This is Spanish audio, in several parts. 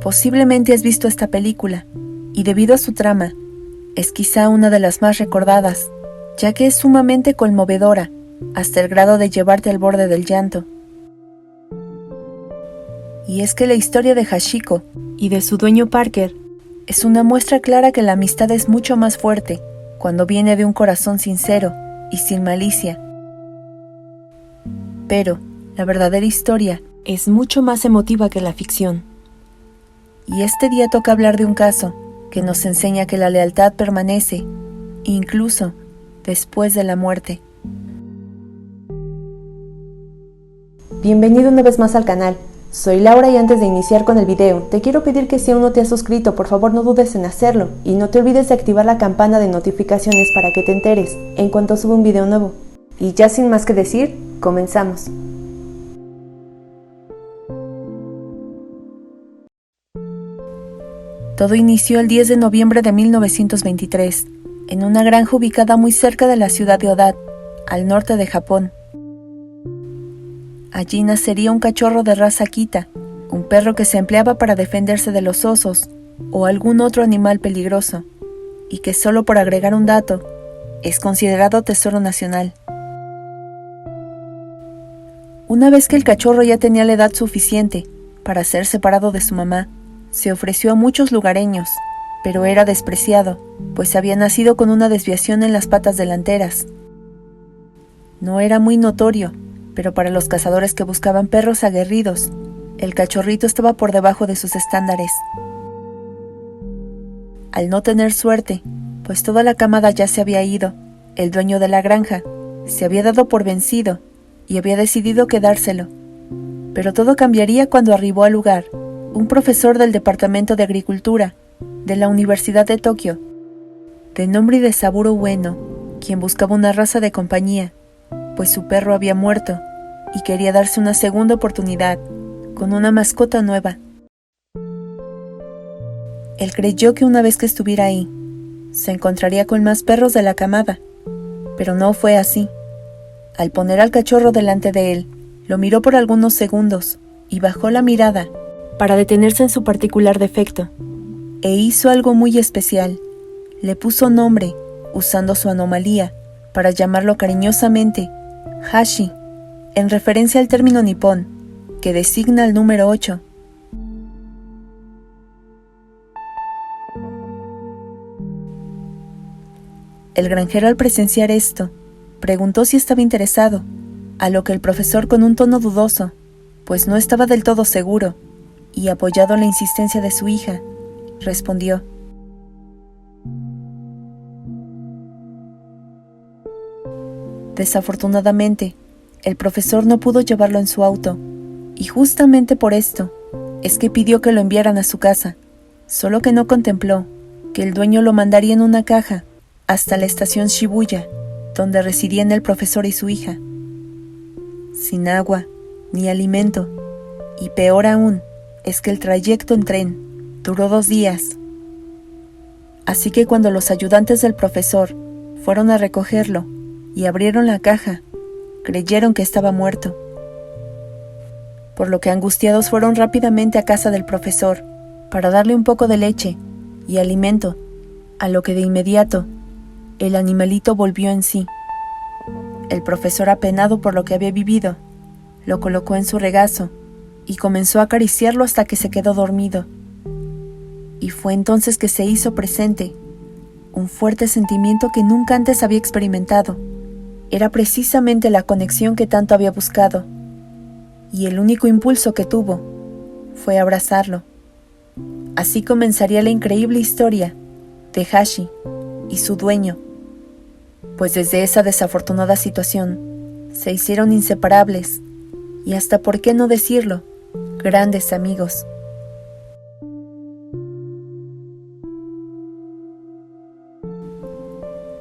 Posiblemente has visto esta película, y debido a su trama, es quizá una de las más recordadas, ya que es sumamente conmovedora, hasta el grado de llevarte al borde del llanto. Y es que la historia de Hachiko y de su dueño Parker es una muestra clara que la amistad es mucho más fuerte cuando viene de un corazón sincero y sin malicia. Pero la verdadera historia es mucho más emotiva que la ficción. Y este día toca hablar de un caso que nos enseña que la lealtad permanece, incluso después de la muerte. Bienvenido una vez más al canal. Soy Laura y antes de iniciar con el video, te quiero pedir que si aún no te has suscrito, por favor no dudes en hacerlo y no te olvides de activar la campana de notificaciones para que te enteres en cuanto suba un video nuevo. Y ya sin más que decir, comenzamos. Todo inició el 10 de noviembre de 1923, en una granja ubicada muy cerca de la ciudad de Odate, al norte de Japón. Allí nacería un cachorro de raza Akita, un perro que se empleaba para defenderse de los osos o algún otro animal peligroso, y que solo por agregar un dato, es considerado tesoro nacional. Una vez que el cachorro ya tenía la edad suficiente para ser separado de su mamá, se ofreció a muchos lugareños, pero era despreciado, pues había nacido con una desviación en las patas delanteras. No era muy notorio, pero para los cazadores que buscaban perros aguerridos, el cachorrito estaba por debajo de sus estándares. Al no tener suerte, pues toda la camada ya se había ido, el dueño de la granja se había dado por vencido y había decidido quedárselo. Pero todo cambiaría cuando arribó al lugar un profesor del Departamento de Agricultura de la Universidad de Tokio, de nombre Idezaburo Ueno, quien buscaba una raza de compañía, pues su perro había muerto y quería darse una segunda oportunidad con una mascota nueva. Él creyó que una vez que estuviera ahí, se encontraría con más perros de la camada, pero no fue así. Al poner al cachorro delante de él, lo miró por algunos segundos y bajó la mirada para detenerse en su particular defecto, e hizo algo muy especial. Le puso nombre, usando su anomalía, para llamarlo cariñosamente Hashi, en referencia al término nipón, que designa el número 8. El granjero, al presenciar esto, preguntó si estaba interesado, a lo que el profesor, con un tono dudoso, pues no estaba del todo seguro, y apoyado en la insistencia de su hija, respondió: Desafortunadamente, el profesor no pudo llevarlo en su auto, y justamente por esto es que pidió que lo enviaran a su casa, solo que no contempló que el dueño lo mandaría en una caja hasta la estación Shibuya, donde residían el profesor y su hija, sin agua ni alimento, y peor aún, es que el trayecto en tren duró 2 días. Así que cuando los ayudantes del profesor fueron a recogerlo y abrieron la caja, creyeron que estaba muerto. Por lo que angustiados fueron rápidamente a casa del profesor para darle un poco de leche y alimento, a lo que de inmediato el animalito volvió en sí. El profesor, apenado por lo que había vivido, lo colocó en su regazo y comenzó a acariciarlo hasta que se quedó dormido. Y fue entonces que se hizo presente un fuerte sentimiento que nunca antes había experimentado. Era precisamente la conexión que tanto había buscado, y el único impulso que tuvo fue abrazarlo. Así comenzaría la increíble historia de Hashi y su dueño, pues desde esa desafortunada situación se hicieron inseparables y hasta, por qué no decirlo, grandes amigos.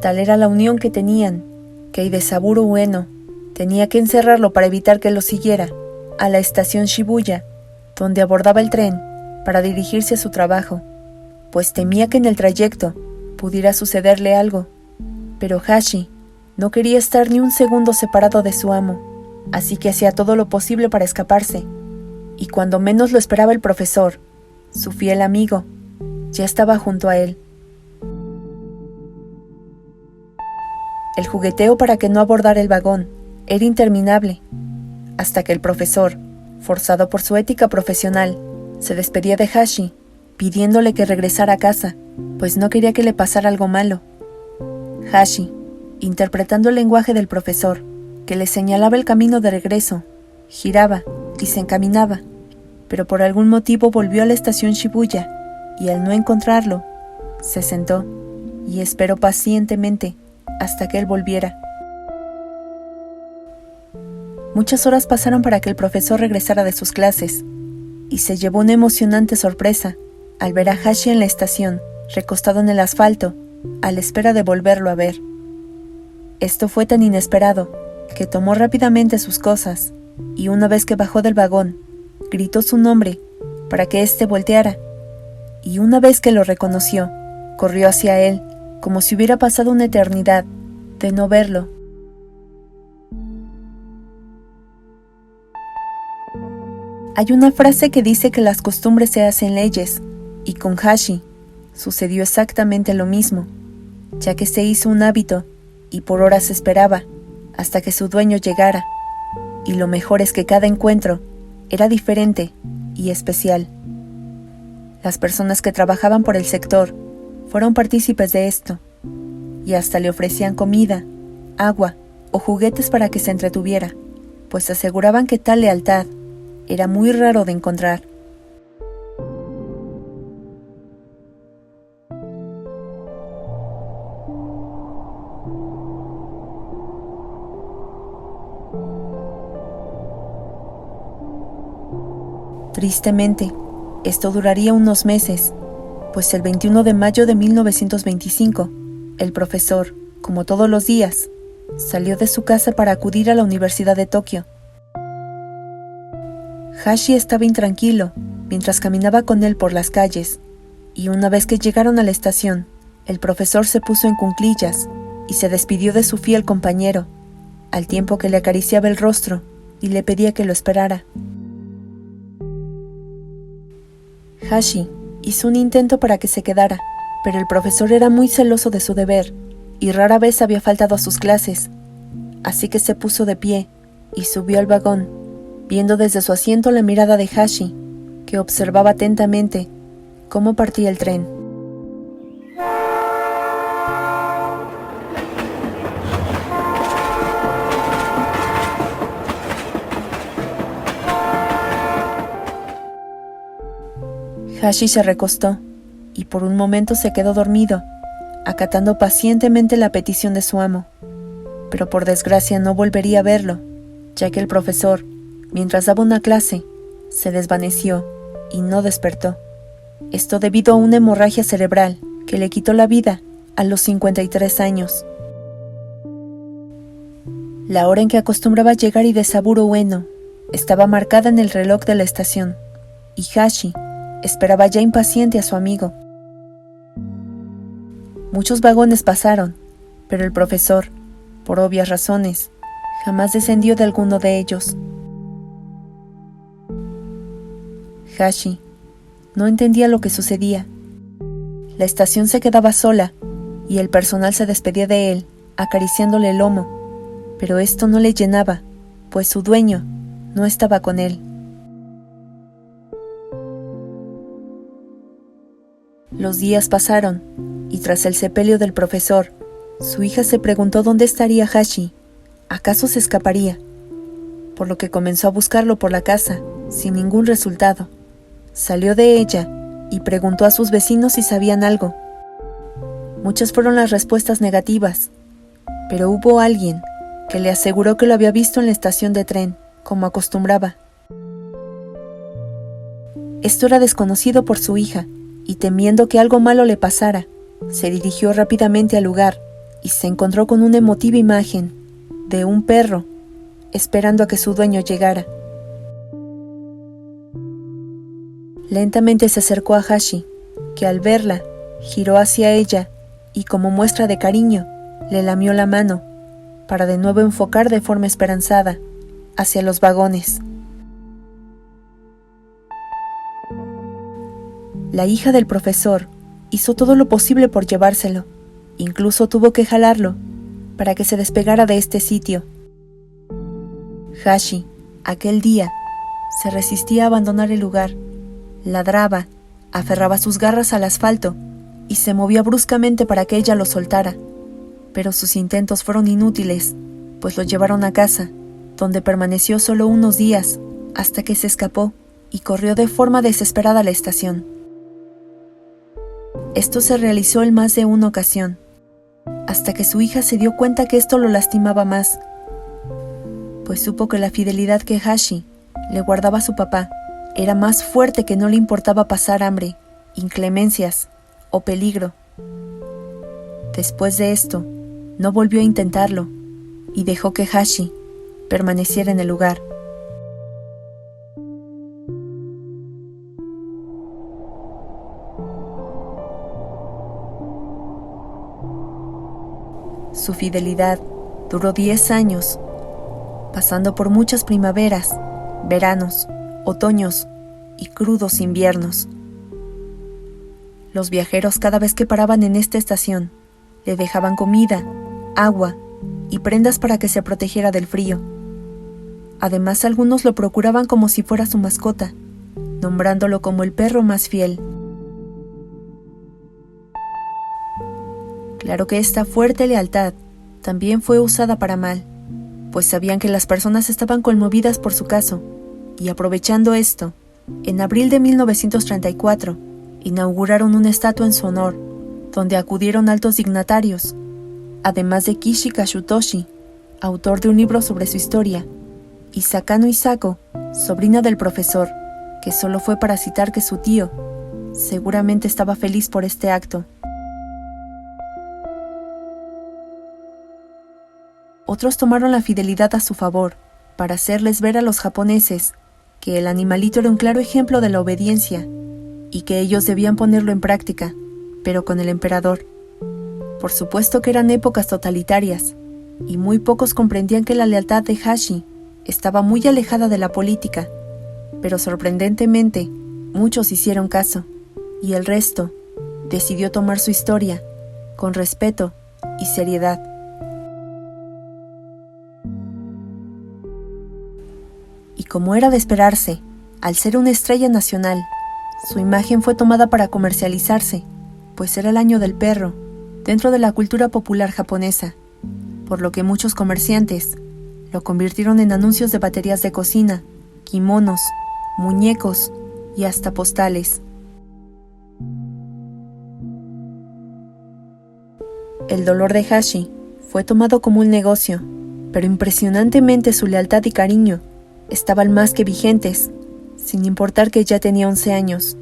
Tal era la unión que tenían, que Idezaburo Ueno tenía que encerrarlo para evitar que lo siguiera a la estación Shibuya, donde abordaba el tren para dirigirse a su trabajo, pues temía que en el trayecto pudiera sucederle algo. Pero Hashi no quería estar ni un segundo separado de su amo, así que hacía todo lo posible para escaparse. Y cuando menos lo esperaba el profesor, su fiel amigo, ya estaba junto a él. El jugueteo para que no abordara el vagón era interminable, hasta que el profesor, forzado por su ética profesional, se despedía de Hashi, pidiéndole que regresara a casa, pues no quería que le pasara algo malo. Hashi, interpretando el lenguaje del profesor, que le señalaba el camino de regreso, giraba y se encaminaba, pero por algún motivo volvió a la estación Shibuya y al no encontrarlo, se sentó y esperó pacientemente hasta que él volviera. Muchas horas pasaron para que el profesor regresara de sus clases, y se llevó una emocionante sorpresa al ver a Hashi en la estación, recostado en el asfalto, a la espera de volverlo a ver. Esto fue tan inesperado que tomó rápidamente sus cosas, y una vez que bajó del vagón, gritó su nombre para que éste volteara, y una vez que lo reconoció, corrió hacia él como si hubiera pasado una eternidad de no verlo. Hay una frase que dice que las costumbres se hacen leyes, y con Hashi sucedió exactamente lo mismo, ya que se hizo un hábito y por horas esperaba hasta que su dueño llegara, y lo mejor es que cada encuentro era diferente y especial. Las personas que trabajaban por el sector fueron partícipes de esto, y hasta le ofrecían comida, agua o juguetes para que se entretuviera, pues aseguraban que tal lealtad era muy raro de encontrar. Tristemente, esto duraría unos meses, pues el 21 de mayo de 1925, el profesor, como todos los días, salió de su casa para acudir a la Universidad de Tokio. Hashi estaba intranquilo mientras caminaba con él por las calles, y una vez que llegaron a la estación, el profesor se puso en cuclillas y se despidió de su fiel compañero, al tiempo que le acariciaba el rostro y le pedía que lo esperara. Hashi hizo un intento para que se quedara, pero el profesor era muy celoso de su deber y rara vez había faltado a sus clases, así que se puso de pie y subió al vagón, viendo desde su asiento la mirada de Hashi, que observaba atentamente cómo partía el tren. Hashi se recostó y por un momento se quedó dormido, acatando pacientemente la petición de su amo, pero por desgracia no volvería a verlo, ya que el profesor, mientras daba una clase, se desvaneció y no despertó. Esto debido a una hemorragia cerebral que le quitó la vida a los 53 años. La hora en que acostumbraba llegar Idesaburo Ueno estaba marcada en el reloj de la estación, y Hashi esperaba ya impaciente a su amigo. Muchos vagones pasaron, pero el profesor, por obvias razones, jamás descendió de alguno de ellos. Hashi no entendía lo que sucedía. La estación se quedaba sola y el personal se despedía de él, acariciándole el lomo, pero esto no le llenaba, pues su dueño no estaba con él. Los días pasaron, y tras el sepelio del profesor, su hija se preguntó dónde estaría Hashi. ¿Acaso se escaparía? Por lo que comenzó a buscarlo por la casa, sin ningún resultado. Salió de ella y preguntó a sus vecinos si sabían algo. Muchas fueron las respuestas negativas, pero hubo alguien que le aseguró que lo había visto en la estación de tren, como acostumbraba. Esto era desconocido por su hija, y temiendo que algo malo le pasara, se dirigió rápidamente al lugar y se encontró con una emotiva imagen de un perro esperando a que su dueño llegara. Lentamente se acercó a Hashi, que al verla giró hacia ella y como muestra de cariño le lamió la mano para de nuevo enfocar de forma esperanzada hacia los vagones. La hija del profesor hizo todo lo posible por llevárselo, incluso tuvo que jalarlo para que se despegara de este sitio. Hashi, aquel día, se resistía a abandonar el lugar, ladraba, aferraba sus garras al asfalto y se movía bruscamente para que ella lo soltara, pero sus intentos fueron inútiles, pues lo llevaron a casa, donde permaneció solo unos días, hasta que se escapó y corrió de forma desesperada a la estación. Esto se realizó en más de una ocasión, hasta que su hija se dio cuenta que esto lo lastimaba más, pues supo que la fidelidad que Hashi le guardaba a su papá era más fuerte, que no le importaba pasar hambre, inclemencias o peligro. Después de esto, no volvió a intentarlo y dejó que Hashi permaneciera en el lugar. Su fidelidad duró 10 años, pasando por muchas primaveras, veranos, otoños y crudos inviernos. Los viajeros, cada vez que paraban en esta estación, le dejaban comida, agua y prendas para que se protegiera del frío. Además, algunos lo procuraban como si fuera su mascota, nombrándolo como el perro más fiel. Claro que esta fuerte lealtad también fue usada para mal, pues sabían que las personas estaban conmovidas por su caso, y aprovechando esto, en abril de 1934, inauguraron una estatua en su honor, donde acudieron altos dignatarios, además de Kishi Katsutoshi, autor de un libro sobre su historia, y Sakano Isako, sobrina del profesor, que solo fue para citar que su tío seguramente estaba feliz por este acto. Otros tomaron la fidelidad a su favor, para hacerles ver a los japoneses que el animalito era un claro ejemplo de la obediencia, y que ellos debían ponerlo en práctica, pero con el emperador. Por supuesto que eran épocas totalitarias, y muy pocos comprendían que la lealtad de Hashi estaba muy alejada de la política, pero sorprendentemente, muchos hicieron caso, y el resto decidió tomar su historia con respeto y seriedad. Y como era de esperarse, al ser una estrella nacional, su imagen fue tomada para comercializarse, pues era el año del perro, dentro de la cultura popular japonesa, por lo que muchos comerciantes lo convirtieron en anuncios de baterías de cocina, kimonos, muñecos y hasta postales. El dolor de Hashi fue tomado como un negocio, pero impresionantemente su lealtad y cariño estaban más que vigentes, sin importar que ya tenía 11 años.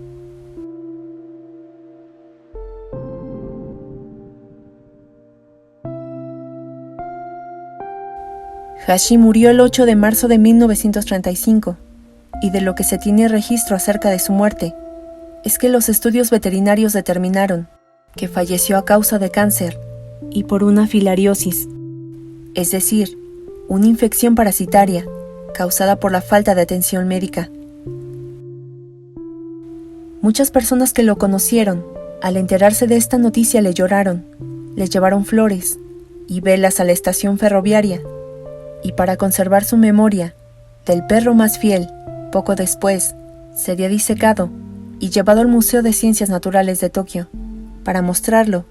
Hashi murió el 8 de marzo de 1935, y de lo que se tiene registro acerca de su muerte, es que los estudios veterinarios determinaron que falleció a causa de cáncer y por una filariosis, es decir, una infección parasitaria causada por la falta de atención médica. Muchas personas que lo conocieron, al enterarse de esta noticia, le lloraron, le llevaron flores y velas a la estación ferroviaria, y para conservar su memoria del perro más fiel, poco después sería disecado y llevado al Museo de Ciencias Naturales de Tokio, para mostrarlo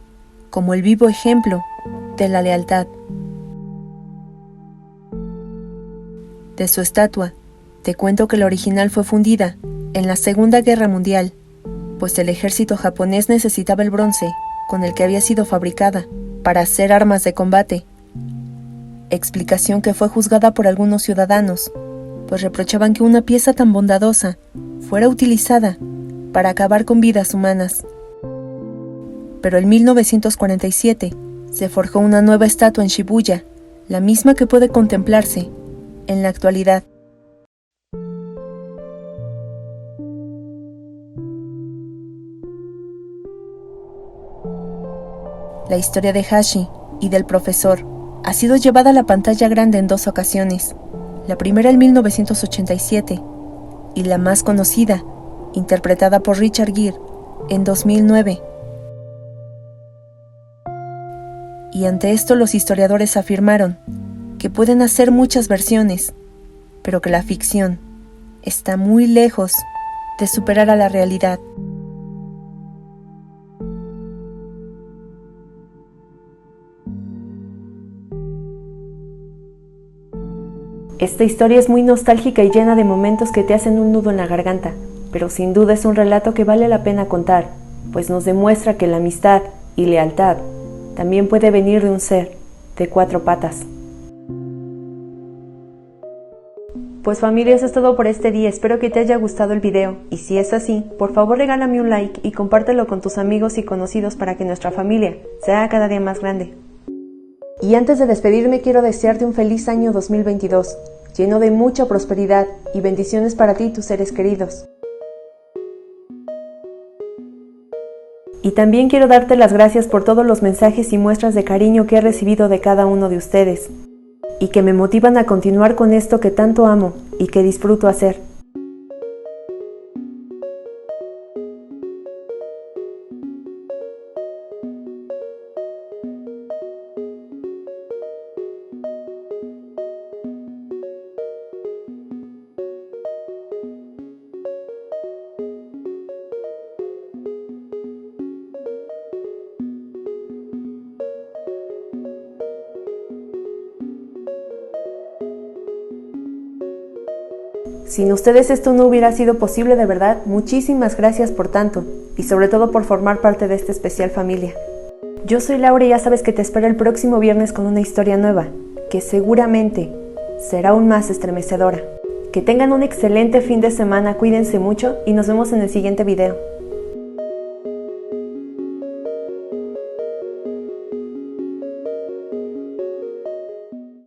como el vivo ejemplo de la lealtad. De su estatua, te cuento que la original fue fundida en la Segunda Guerra Mundial, pues el ejército japonés necesitaba el bronce con el que había sido fabricada para hacer armas de combate. Explicación que fue juzgada por algunos ciudadanos, pues reprochaban que una pieza tan bondadosa fuera utilizada para acabar con vidas humanas. Pero en 1947 se forjó una nueva estatua en Shibuya, la misma que puede contemplarse en la actualidad. La historia de Hashi y del profesor ha sido llevada a la pantalla grande en 2 ocasiones, la primera en 1987 y la más conocida, interpretada por Richard Gere, en 2009. Y ante esto los historiadores afirmaron que pueden hacer muchas versiones, pero que la ficción está muy lejos de superar a la realidad. Esta historia es muy nostálgica y llena de momentos que te hacen un nudo en la garganta, pero sin duda es un relato que vale la pena contar, pues nos demuestra que la amistad y lealtad también puede venir de un ser de 4 patas. Pues familia, eso es todo por este día, espero que te haya gustado el video, y si es así, por favor regálame un like y compártelo con tus amigos y conocidos para que nuestra familia sea cada día más grande. Y antes de despedirme quiero desearte un feliz año 2022, lleno de mucha prosperidad y bendiciones para ti y tus seres queridos. Y también quiero darte las gracias por todos los mensajes y muestras de cariño que he recibido de cada uno de ustedes, y que me motivan a continuar con esto que tanto amo y que disfruto hacer. Sin ustedes esto no hubiera sido posible, de verdad. Muchísimas gracias por tanto y sobre todo por formar parte de esta especial familia. Yo soy Laura y ya sabes que te espero el próximo viernes con una historia nueva, que seguramente será aún más estremecedora. Que tengan un excelente fin de semana, cuídense mucho y nos vemos en el siguiente video.